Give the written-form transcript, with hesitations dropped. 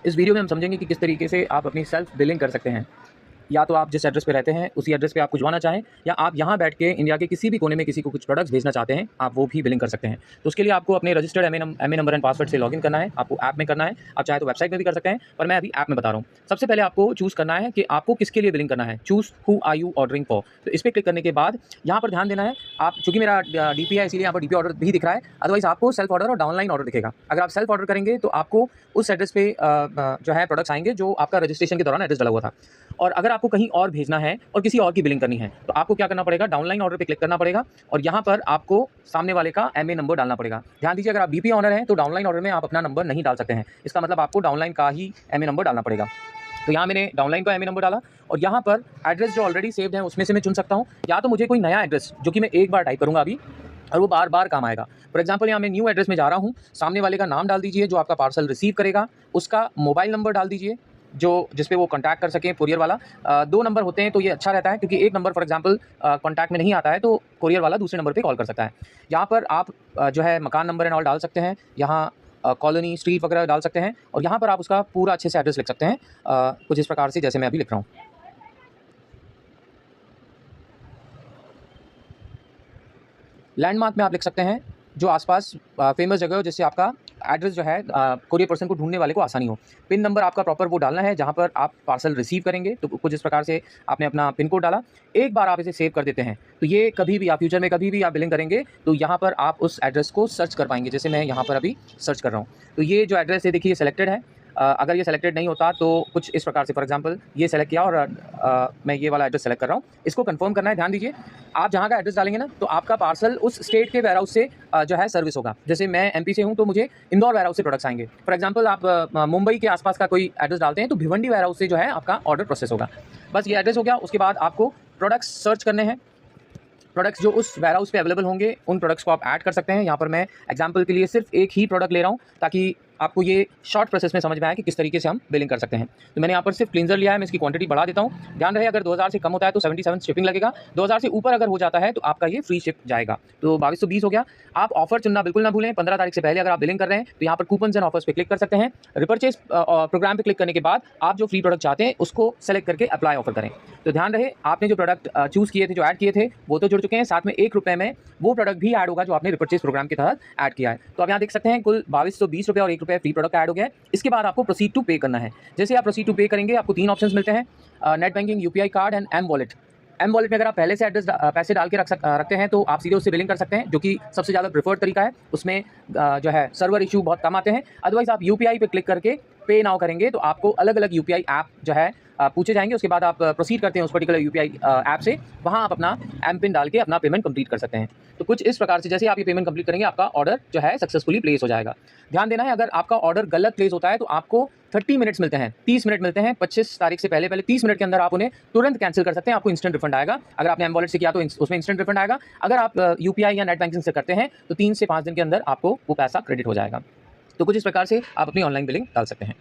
इस वीडियो में हम समझेंगे कि किस तरीके से आप अपनी सेल्फ बिलिंग कर सकते हैं। या तो आप जिस एड्रेस पे रहते हैं उसी एड्रेस पे आप भिजवाना चाहें, या आप यहाँ बैठ के इंडिया के किसी भी कोने में किसी को कुछ प्रोडक्ट्स भेजना चाहते हैं, आप वो भी बिलिंग कर सकते हैं। तो उसके लिए आपको अपने registered MA number and password से लॉगिन करना है। आपको ऐप में करना है, आप चाहे तो वेबसाइट में भी कर सकते हैं, पर मैं अभी ऐप में बता रहा हूँ। सबसे पहले आपको चूज़ करना है कि आपको किसके लिए बिलिंग करना है। Choose who are you ordering for. तो इस पर क्लिक करने के बाद यहाँ पर ध्यान देना है, आप चूँकि मेरा डीपी है इसीलिए यहाँ पर डीपी ऑर्डर भी दिख रहा है, अदरवाइज आपको सेल्फ ऑर्डर और डाउनलाइन ऑर्डर दिखेगा। अगर आप सेल्फ ऑर्डर करेंगे तो आपको उस एड्रेस पे जो है प्रोडक्ट्स आएंगे जो आपका रजिस्ट्रेशन के दौरान एड्रेस डाला हुआ था। और अगर आपको कहीं और भेजना है और किसी और की बिलिंग करनी है तो आपको क्या करना पड़ेगा, डाउनलाइन ऑर्डर पे क्लिक करना पड़ेगा और यहाँ पर आपको सामने वाले का एमए नंबर डालना पड़ेगा। ध्यान दीजिए, अगर आप बीपी ऑनर हैं तो डाउनलाइन ऑर्डर में आप अपना नंबर नहीं डाल सकते हैं। इसका मतलब आपको डाउनलाइन का ही एमए नंबर डालना पड़ेगा। तो यहाँ मैंने डाउनलाइन का एमए नंबर डाला और यहाँ पर एड्रेस जो ऑलरेडी सेव्ड है उसमें से मैं चुन सकता हूँ, या तो मुझे कोई नया एड्रेस जो कि मैं एक बार टाइप करूँगा अभी और वो बार बार काम आएगा। फॉर एग्जांपल यहाँ मैं न्यू एड्रेस में जा रहा हूँ, सामने वाले का नाम डाल दीजिए जो आपका पार्सल रिसीव करेगा, उसका मोबाइल नंबर डाल दीजिए जो जिस पे वो कांटेक्ट कर सकें कुरियर वाला। 2 नंबर होते हैं तो ये अच्छा रहता है, क्योंकि एक नंबर फॉर एग्जांपल कांटेक्ट में नहीं आता है तो कुरियर वाला दूसरे नंबर पे कॉल कर सकता है। यहाँ पर आप जो है मकान नंबर एंड ऑल डाल सकते हैं, यहाँ कॉलोनी स्ट्रीट वगैरह डाल सकते हैं और यहाँ पर आप उसका पूरा अच्छे से एड्रेस लिख सकते हैं, कुछ इस प्रकार से जैसे मैं अभी लिख रहा हूँ। लैंडमार्क में आप लिख सकते हैं जो आसपास फेमस जगह हो, जिससे आपका एड्रेस जो है कोरियर पर्सन को ढूंढने वाले को आसानी हो। पिन नंबर आपका प्रॉपर वो डालना है जहां पर आप पार्सल रिसीव करेंगे। तो कुछ इस प्रकार से आपने अपना पिन कोड डाला। एक बार आप इसे सेव कर देते हैं तो ये कभी भी आप फ्यूचर में कभी भी आप बिलिंग करेंगे तो यहाँ पर आप उस एड्रेस को सर्च कर पाएंगे। जैसे मैं यहाँ पर अभी सर्च कर रहा हूँ तो ये जो एड्रेस है देखिए सेलेक्टेड है। अगर ये सेलेक्टेड नहीं होता तो कुछ इस प्रकार से, फॉर एग्जांपल ये सेलेक्ट किया और मैं ये वाला एड्रेस सेलेक्ट कर रहा हूँ, इसको कंफर्म करना है। ध्यान दीजिए, आप जहाँ का एड्रेस डालेंगे ना तो आपका पार्सल उस स्टेट के वेयरहाउस से जो है सर्विस होगा। जैसे मैं एमपी से हूँ तो मुझे इंदौर वेयरहाउस से प्रोडक्ट्स आएंगे। फॉर एग्जांपल आप मुंबई के आसपास का कोई एड्रेस डालते हैं तो भिवंडी वेयरहाउस से जो है आपका ऑर्डर प्रोसेस होगा। बस ये एड्रेस हो गया। उसके बाद आपको प्रोडक्ट्स सर्च करने हैं। प्रोडक्ट्स जो उस वेयरहाउस पे अवेलेबल होंगे उन प्रोडक्ट्स को आप ऐड कर सकते हैं। यहाँ पर मैं एग्जांपल के लिए सिर्फ एक ही प्रोडक्ट ले रहा हूँ ताकि आपको ये शॉर्ट प्रोसेस में समझ में आए कि किस तरीके से हम बिलिंग कर सकते हैं। तो मैंने यहाँ पर सिर्फ क्लींजर लिया है, मैं इसकी क्वांटिटी बढ़ा देता हूँ। ध्यान रहे अगर 2000 से कम होता है तो 77 शिपिंग लगेगा, 2000 से ऊपर अगर हो जाता है तो आपका ये फ्री शिप जाएगा। तो 2220 हो गया। आप ऑफर चुनना बिल्कुल ना भूलें। 15 तारीख से पहले अगर आप बिलिंग कर रहे हैं तो यहाँ पर कूपन्स एंड ऑफर्स पे क्लिक कर सकते हैं। रिपर्चेज प्रोग्राम पे क्लिक करने के बाद आप जो फ्री प्रोडक्ट चाहते हैं उसको सेलेक्ट करके अप्लाई ऑफर करें। तो ध्यान रहे आपने जो प्रोडक्ट चूज़ किए थे, जो ऐड किए थे वो तो जुड़ चुके हैं, साथ में ₹1 में वो प्रोडक्ट भी ऐड होगा जो आपने रिपर्चेज प्रोग्राम के तहत ऐड किया है। तो आप यहाँ देख सकते हैं कुल ₹2220 और ₹1 फ्री प्रोडक्ट ऐड हो गया है। इसके बाद आपको प्रोसीड टू पे करना है। जैसे आप प्रोसीड टू पे करेंगे आपको 3 ऑप्शंस मिलते हैं, net banking, UPI card and M wallet. M wallet में अगर आप पहले से एड्रेस पैसे डाल के रखते हैं तो आप सीधे उससे बिलिंग कर सकते हैं, जो कि सबसे ज़्यादा प्रेफर्ड तरीका है। उसमें जो है सर्वर इशू बहुत कम आते हैं। अदरवाइज आप यूपीआई पे क्लिक करके पे नाउ करेंगे तो आपको अलग अलग यूपीआई ऐप जो है पूछे जाएंगे। उसके बाद आप प्रोसीड करते हैं उस पर्टिकुलर यूपीआई ऐप से, वहाँ आप अपना एम पिन डाल के अपना पेमेंट कंप्लीट कर सकते हैं। तो कुछ इस प्रकार से जैसे आप ये पेमेंट कंप्लीट करेंगे आपका ऑर्डर जो है सक्सेसफुली प्लेस हो जाएगा। ध्यान देना है अगर आपका ऑर्डर गलत प्लेस होता है तो आपको 30 मिनट्स मिलते हैं, 30 मिनट मिलते हैं। 25 तारीख से पहले 30 मिनट के अंदर आप उन्हें तुरंत कैंसिल कर सकते हैं, आपको इंस्टेंट रिफंड आएगा। अगर आपने एम वॉलेट से किया तो उसमें इंस्टेंट रिफंड आएगा। अगर आप यूपीआई या नेट बैंकिंग से करते हैं तो 3 से 5 दिन के अंदर आपको वो पैसा क्रेडिट हो जाएगा। तो कुछ इस प्रकार से आप अपनी ऑनलाइन बिलिंग डाल सकते हैं।